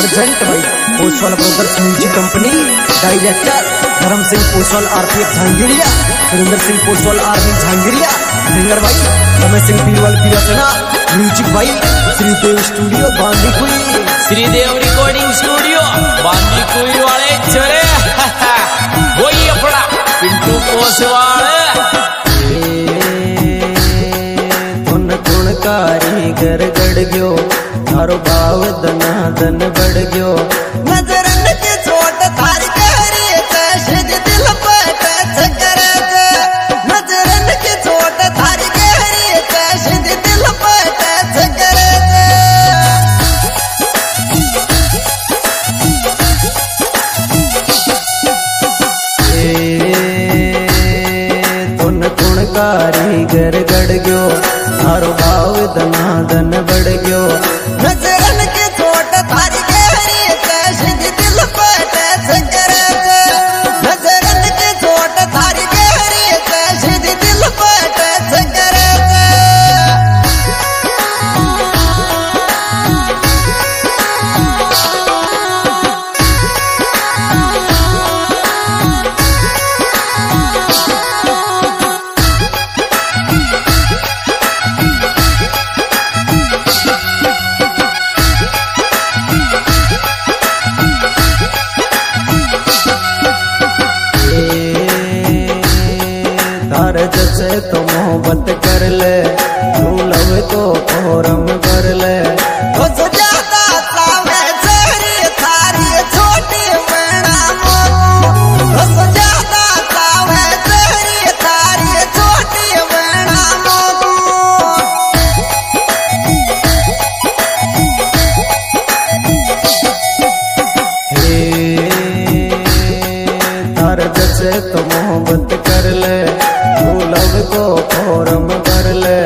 Present भाई Poswal brothers music company, director Dharm Singh Poswal RPF Jhangiriya, Surendra Singh Poswal army Jhangiriya, singer भाई Ramesh Singh Pirwal Peerchana, music भाई Shridev studio Bandikui, Shridev recording studio Bandikui वाले चले वही अपना पिंटू पोसवाल। कारीगर गड़ गयो थारो भाव दना दन बढ़ गयो, नजरन के चोट थारी गहरी कैसे दिल पर करे, नजरन के चोट थारी गहरी कैसे दिल पर करे। तुन कुण कारीगर गड़ गयो थारो भाव दना दन बढ़ गयो, नजरन के चोट थारी गहरी कैसे दिल पर करे, नजरन के चोट थारी गहरी कैसे दिल पर करे। जैसे तो मोहब्बत कर ले तू लव तो फोरम कर ले, तो ज्यादा सावे तेरी थारी छोटी बड़ा मोनू, तो ज्यादा सावे तेरी थारी छोटी बड़ा मोनू। तार जैसे तो मोहब्बत कर ले लव को फोरम कर ले,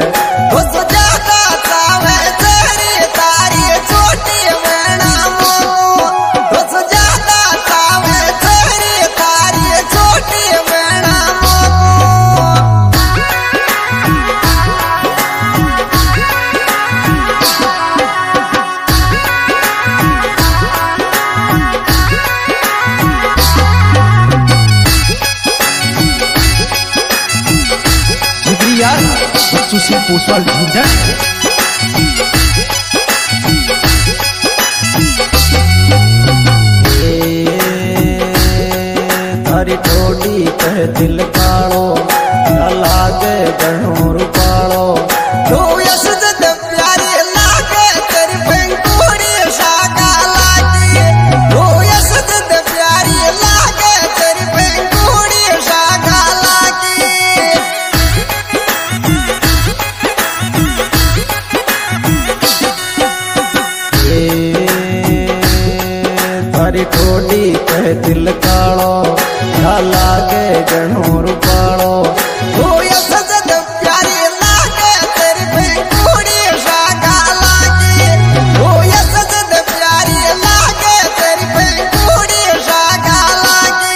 तो ज्यादा सावे तेरी तारी छोटी बड़ा मोनू, तो ज्यादा सावे तेरी तारी छोटी बड़ा मोनू। यार बच्चों से पोसवाल झूठ जाए थारी ठोडी कह दिल कालो लागे गणो रूपालो, तू यसद प्यारी लागे तेरी बेंकुड़ी शाका लागी, तू यसद प्यारी लागे तेरी बेंकुड़ी शाका लागी। थारी ठोडी कह दिल कालो लागे गणो रूपालो, तू यसद प्यारी लागे तेरी बेंकुड़ी शाका लागी, तू यसद प्यारी लागे तेरी बेंकुड़ी शाका लागी।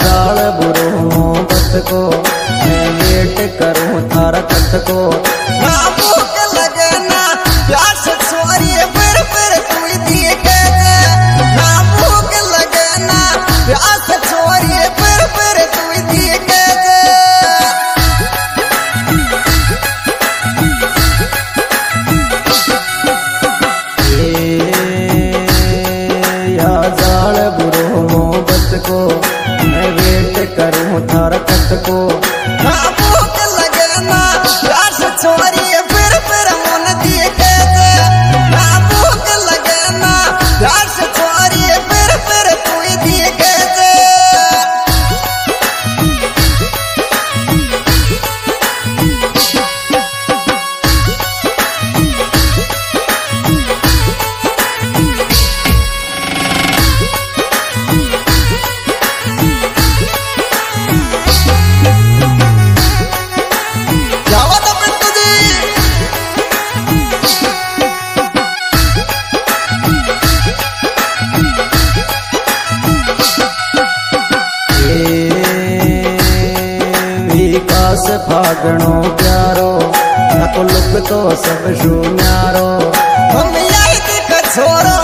जाल बुरो मोहब्बत को मैं लेट करूं थारा कत को, ना भूख लगे ना प्यास छोरी फिर तू दिखे, ना भूख लगे ना प्यास छोरी फिर तू दिखे। या जाल बुरो मोहब्बत को मैं वेट करूं थारा कत को, ना भूख लगे ना प्यास छोरी फिर मन दिखे, ना भूख लगे ना प्यास छोरी फिर तू दिखे। घणो प्यारो नको लुक तो सब शू न्यारो हम याद छोरो